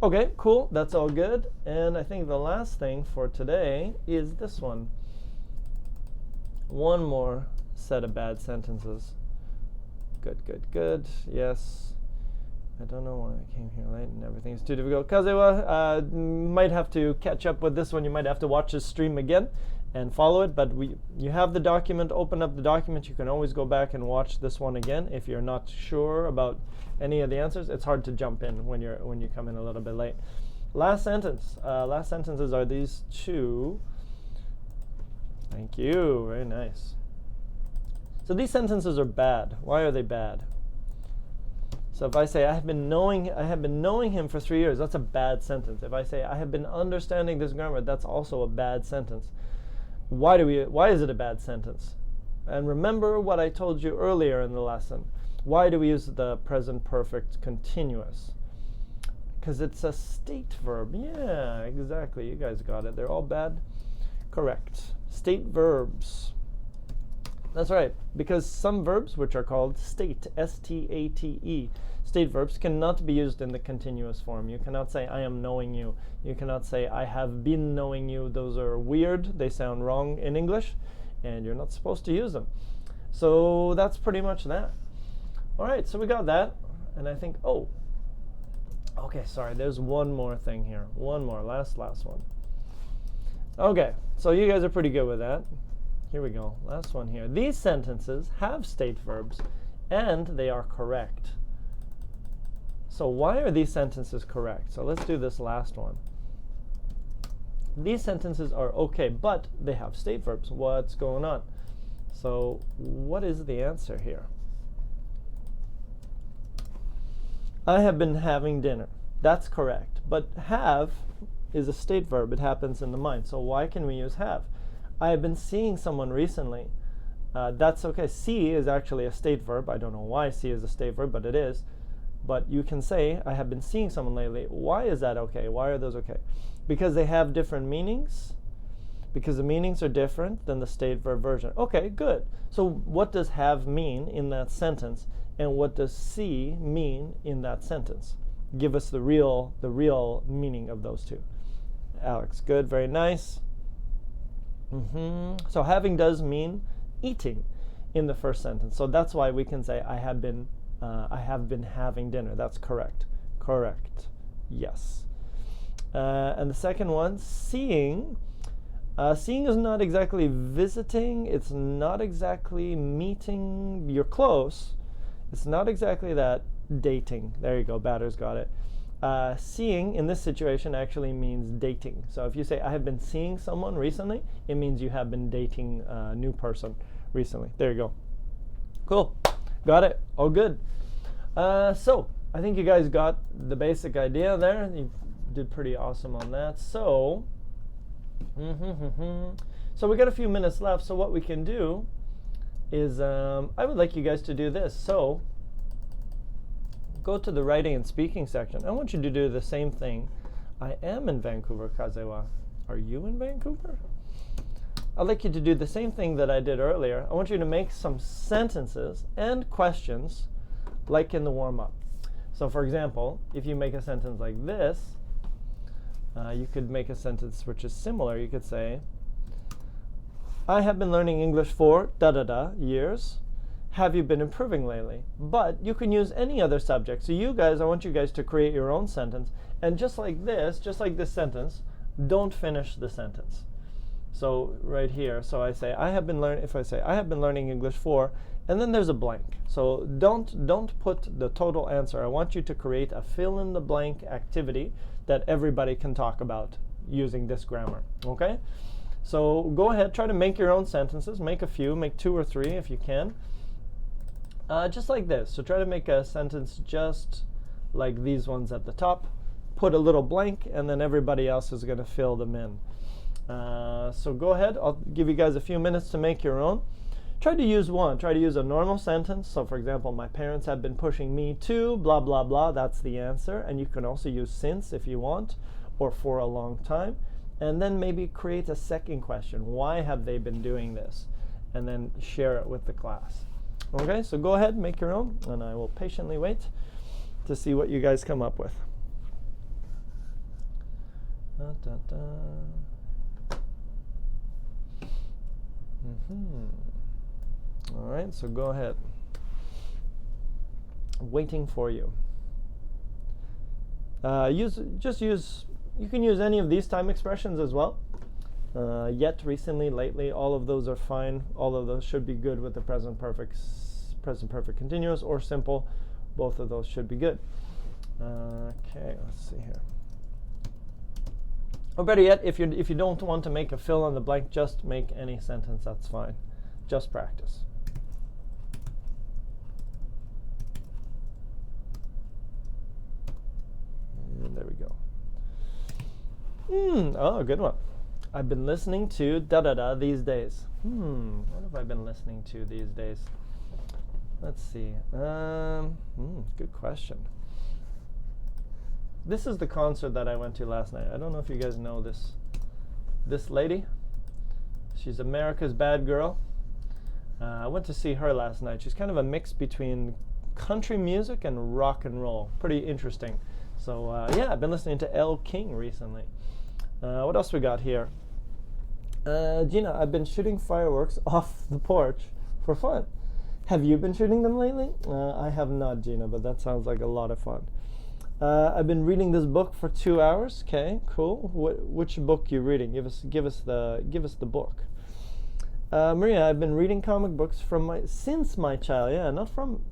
Okay, cool. That's all good. And I think the last thing for today is this one. One more set of bad sentences. Good, good, good. Yes. I don't know why I came here late and everything's too difficult. Kazewa, might have to catch up with this one. You might have to watch this stream again and follow it. But you have the document. Open up the document. You can always go back and watch this one again if you're not sure about any of the answers. It's hard to jump in when you come in a little bit late. Last sentence. Last sentences are these two. Thank you. Very nice. So these sentences are bad. Why are they bad? So if I say I have been knowing him for 3 years, that's a bad sentence. If I say I have been understanding this grammar, that's also a bad sentence. Why is it a bad sentence? And remember what I told you earlier in the lesson. Why do we use the present perfect continuous? Because it's a state verb. Yeah, exactly. You guys got it. They're all bad. Correct. State verbs. That's right, because some verbs, which are called state, S-T-A-T-E, state verbs cannot be used in the continuous form. You cannot say, I am knowing you. You cannot say, I have been knowing you. Those are weird. They sound wrong in English, and you're not supposed to use them. So that's pretty much that. All right, so we got that, and I think, okay, sorry, there's one more thing here. One more, last one. Okay, so you guys are pretty good with that. Here we go. Last one here. These sentences have state verbs, and they are correct. So why are these sentences correct? So let's do this last one. These sentences are okay, but they have state verbs. What's going on? So what is the answer here? I have been having dinner. That's correct. But have is a state verb. It happens in the mind. So why can we use have? I have been seeing someone recently. That's okay. See is actually a state verb. I don't know why see is a state verb, but it is. But you can say, I have been seeing someone lately. Why is that okay? Why are those okay? Because they have different meanings. Because the meanings are different than the state verb version. Okay, good. So what does have mean in that sentence? And what does see mean in that sentence? Give us the real meaning of those two. Alex, good, very nice. So having does mean eating in the first sentence. So that's why we can say I have been having dinner. That's correct. Correct. Yes. And the second one, seeing. Seeing is not exactly visiting. It's not exactly meeting. You're close. It's not exactly that. Dating. There you go. Batter's got it. Seeing in this situation actually means dating. So if you say, I have been seeing someone recently, it means you have been dating a new person recently. There you go. Cool. Got it. All good. So I think you guys got the basic idea there. You did pretty awesome on that. So, so we got a few minutes left. So what we can do is I would like you guys to do this. So go to the writing and speaking section. I want you to do the same thing. I am in Vancouver, Kazewa. Are you in Vancouver? I'd like you to do the same thing that I did earlier. I want you to make some sentences and questions like in the warm-up. So for example, if you make a sentence like this, you could make a sentence which is similar. You could say, I have been learning English for years. Have you been improving lately? But you can use any other subject. So you guys, I want you guys to create your own sentence. And just like this sentence, don't finish the sentence. So right here, so I say, if I say, I have been learning English for, and then there's a blank. So don't put the total answer. I want you to create a fill-in-the-blank activity that everybody can talk about using this grammar, okay? So go ahead, try to make your own sentences. Make a few, make 2 or 3 if you can. Just like this. So try to make a sentence just like these ones at the top. Put a little blank, and then everybody else is going to fill them in. So go ahead. I'll give you guys a few minutes to make your own. Try to use one. Try to use a normal sentence. So for example, my parents have been pushing me to blah, blah, blah. That's the answer. And you can also use since if you want, or for a long time. And then maybe create a second question. Why have they been doing this? And then share it with the class. Okay, so go ahead, make your own, and I will patiently wait to see what you guys come up with. All right, so go ahead. Waiting for you. You can use any of these time expressions as well. Yet, recently, lately, all of those are fine. All of those should be good with the present perfect continuous or simple. Both of those should be good. Okay, let's see here. Or better yet, if you don't want to make a fill in the blank, just make any sentence. That's fine. Just practice. And there we go. Oh, good one. I've been listening to da-da-da these days. What have I been listening to these days? Let's see. Good question. This is the concert that I went to last night. I don't know if you guys know this lady. She's America's Bad Girl. I went to see her last night. She's kind of a mix between country music and rock and roll. Pretty interesting. So yeah, I've been listening to Elle King recently. What else we got here? Gina, I've been shooting fireworks off the porch for fun. Have you been shooting them lately? I have not, Gina, but that sounds like a lot of fun. I've been reading this book for 2 hours. Okay, cool. Which book you reading? Give us the book. Maria, I've been reading comic books since my child. Yeah, not from.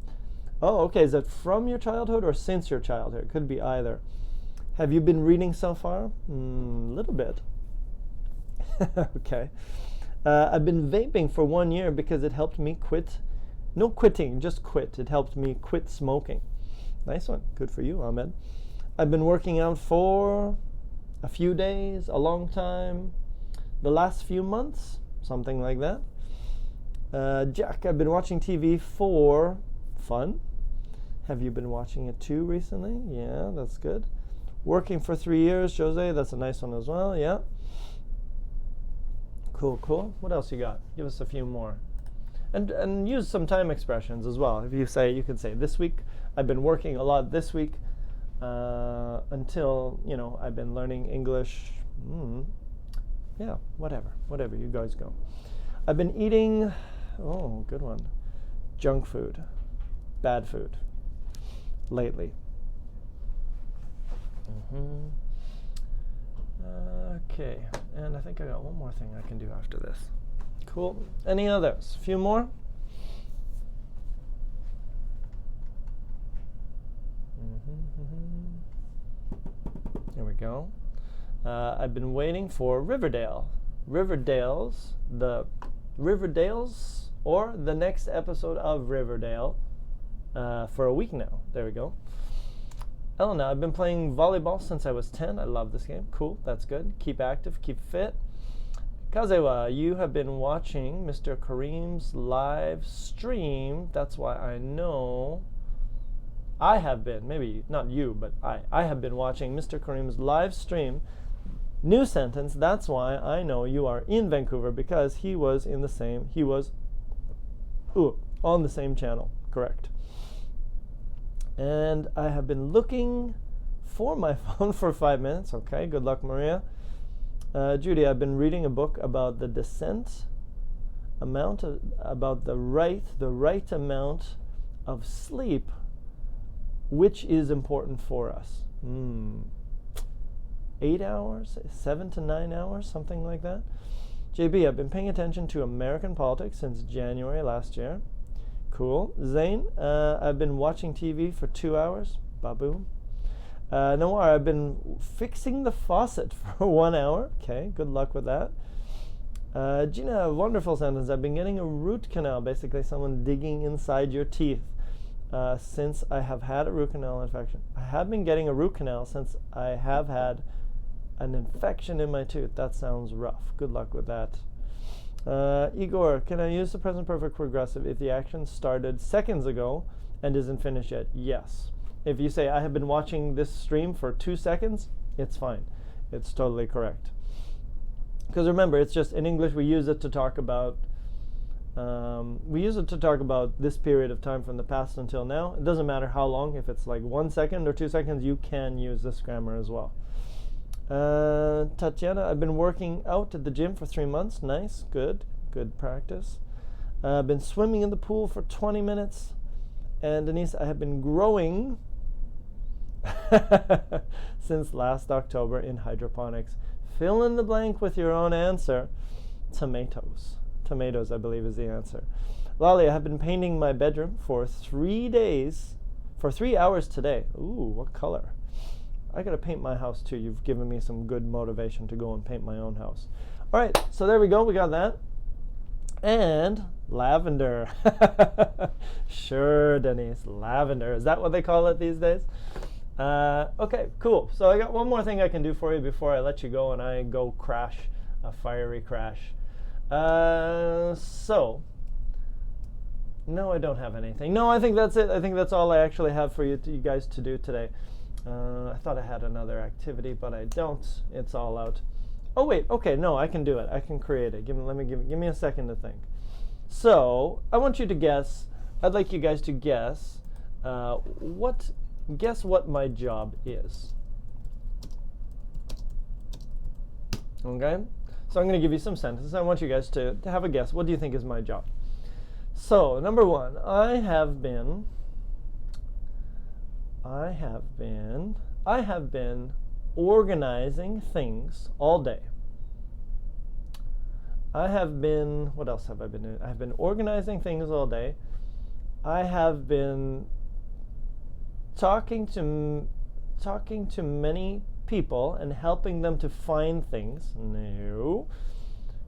Oh, okay. Is that from your childhood or since your childhood? It could be either. Have you been reading so far? A little bit. Okay. I've been vaping for 1 year because it helped me quit. No quitting, just quit. It helped me quit smoking. Nice one. Good for you, Ahmed. I've been working out for a few days, a long time, the last few months, something like that. Jack, I've been watching TV for fun. Have you been watching it too recently? Yeah, that's good. Working for 3 years, Jose, that's a nice one as well, yeah. Cool. What else you got? Give us a few more. And use some time expressions as well. If you can say, this week, I've been working a lot this week until, I've been learning English. Yeah, whatever, you guys go. I've been eating, good one, junk food, bad food, lately. Okay, and I think I got one more thing I can do after this. Cool. Any others? A few more? Here we go. I've been waiting for Riverdale. Riverdale's or the next episode of Riverdale for a week now. There we go. Elena, I've been playing volleyball since I was 10. I love this game. Cool, that's good. Keep active, keep fit. Kazewa, you have been watching Mr. Kareem's live stream. That's why I know I have been, maybe not you, but I have been watching Mr. Kareem's live stream. New sentence, that's why I know you are in Vancouver, because he was on the same channel, correct. And I have been looking for my phone for 5 minutes. Okay, good luck, Maria. Judy, I've been reading a book about the about the right amount of sleep, which is important for us. 8 hours, 7 to 9 hours, something like that. JB, I've been paying attention to American politics since January last year. Cool. Zane, I've been watching TV for 2 hours. Baboom. Noir, I've been fixing the faucet for 1 hour. Okay, good luck with that. Gina, wonderful sentence. I've been getting a root canal, basically someone digging inside your teeth since I have had a root canal infection. I have been getting a root canal since I have had an infection in my tooth. That sounds rough. Good luck with that. Igor, can I use the present perfect progressive if the action started seconds ago and isn't finished yet? Yes. If you say, I have been watching this stream for 2 seconds, it's fine. It's totally correct. Because remember, it's just in English we use it to talk about this period of time from the past until now. It doesn't matter how long. If it's like 1 second or 2 seconds, you can use this grammar as well. Tatiana, I've been working out at the gym for 3 months. Nice, good practice. I've been swimming in the pool for 20 minutes. And Denise, I have been growing since last October in hydroponics. Fill in the blank with your own answer. Tomatoes. Tomatoes, I believe, is the answer. Lolly, I have been painting my bedroom for 3 days, for 3 hours today. Ooh, what color? I gotta paint my house too. You've given me some good motivation to go and paint my own house. All right, so there we go. We got that. And lavender. Sure, Denise, lavender. Is that what they call it these days? Okay, cool. So I got one more thing I can do for you before I let you go and I go crash, a fiery crash. So, no, I don't have anything. No, I think that's it. I think that's all I actually have for you guys to do today. I thought I had another activity, but I don't. It's all out. Oh wait, okay, no, I can do it. I can create it. Give me a second to think. So I want you to guess. I'd like you guys to guess what my job is. Okay, so I'm going to give you some sentences. I want you guys to have a guess. What do you think is my job? So number one, I have been organizing things all day. What else have I been doing? I've been organizing things all day. I have been talking to many people and helping them to find things. No.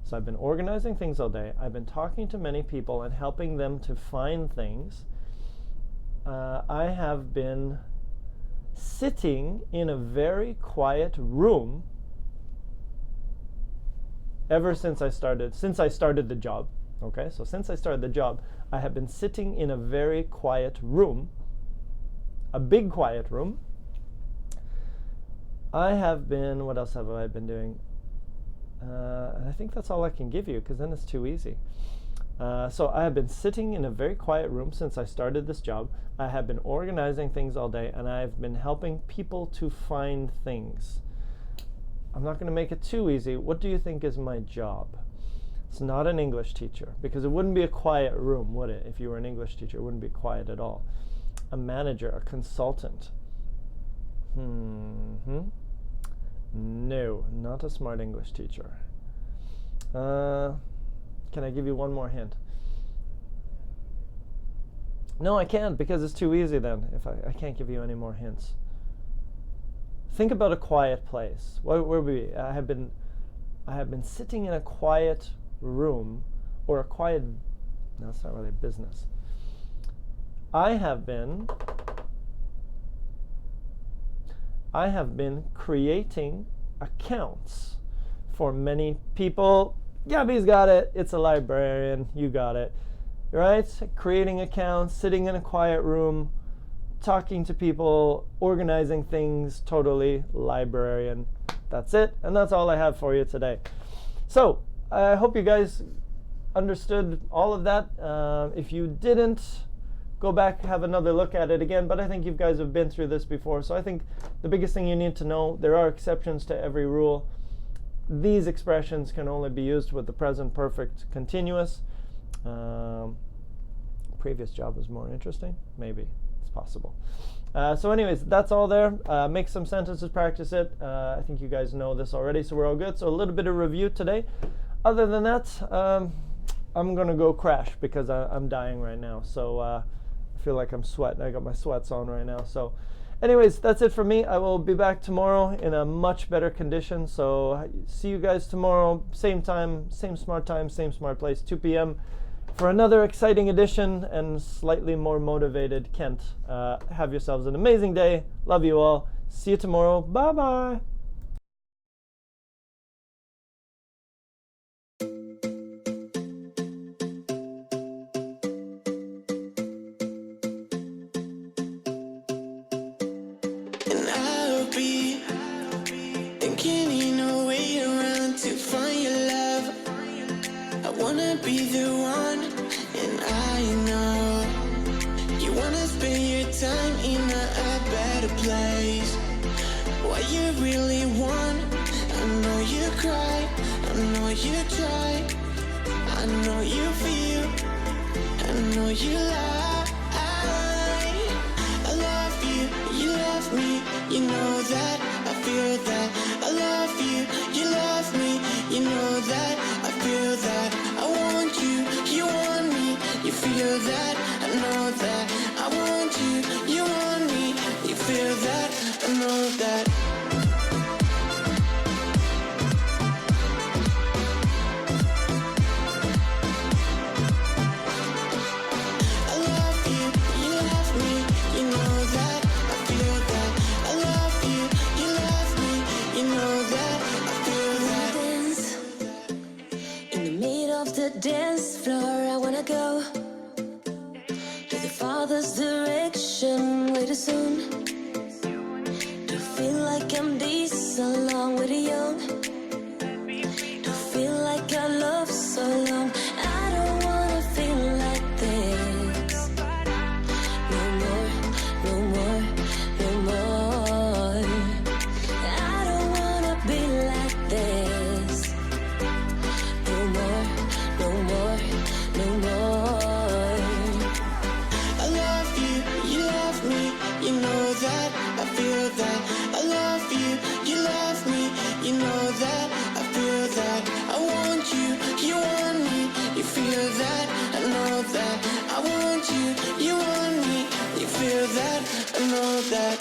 So I've been organizing things all day. I've been talking to many people and helping them to find things. I have been sitting in a very quiet room ever since I started the job. Okay, so since I started the job, I have been sitting in a very quiet room, a big quiet room. I have been, what else have I been doing? I think that's all I can give you because then it's too easy. So I have been sitting in a very quiet room since I started this job. I have been organizing things all day, and I've been helping people to find things. I'm not going to make it too easy. What do you think is my job? It's not an English teacher, because it wouldn't be a quiet room, would it? If you were an English teacher, it wouldn't be quiet at all. A manager, a consultant. No, not a smart English teacher. Can I give you one more hint? No, I can't, because it's too easy then. If I can't give you any more hints. Think about a quiet place. Where would we be? I have been sitting in a quiet room, or a quiet. No, it's not really a business. I have been creating accounts for many people. Gabby's got it. It's a librarian. You got it. Right? Creating accounts, sitting in a quiet room, talking to people, organizing things, totally librarian. That's it. And that's all I have for you today. So I hope you guys understood all of that. If you didn't, go back, have another look at it again. But I think you guys have been through this before. So I think the biggest thing you need to know, there are exceptions to every rule. These expressions can only be used with the present perfect continuous. Previous job was more interesting. Maybe. It's possible. So anyways, that's all there. Make some sentences, practice it. I think you guys know this already, so we're all good. So a little bit of review today. Other than that, I'm going to go crash because I'm dying right now. So I feel like I'm sweating. I got my sweats on right now. So anyways, that's it for me. I will be back tomorrow in a much better condition. So see you guys tomorrow. Same time, same smart place, 2 p.m. for another exciting edition and slightly more motivated Kent. Have yourselves an amazing day. Love you all. See you tomorrow. Bye-bye. And I'll be thinking in a way around to find your love. I wanna be the one, and I know you wanna spend your time in a better place. What you really want, I know you cry, I know you try, I know you feel I know you lie. I love you, you love me, you know that, I feel that. I love you, you love me, you know that, I feel that. I want you, you want me, you feel that, I know that. I want you, you want me, you feel that, I know that. I love you, you love me, you know that, I feel that. I love you, you love me, you know that, I feel that. Dance in the middle of the dance floor. I wanna go to the father's direction way too soon. To feel like I'm this along with the young. To feel like I love so long. I don't wanna feel like this. No more, no more, no more. I don't wanna be like this. No more, no more, no more. I love you, you love me, you know that, I feel that. I love you, you love me, you know that, I feel that. I want you, you want me, you feel that, I know that. I want you, you want me, you feel that, I know that.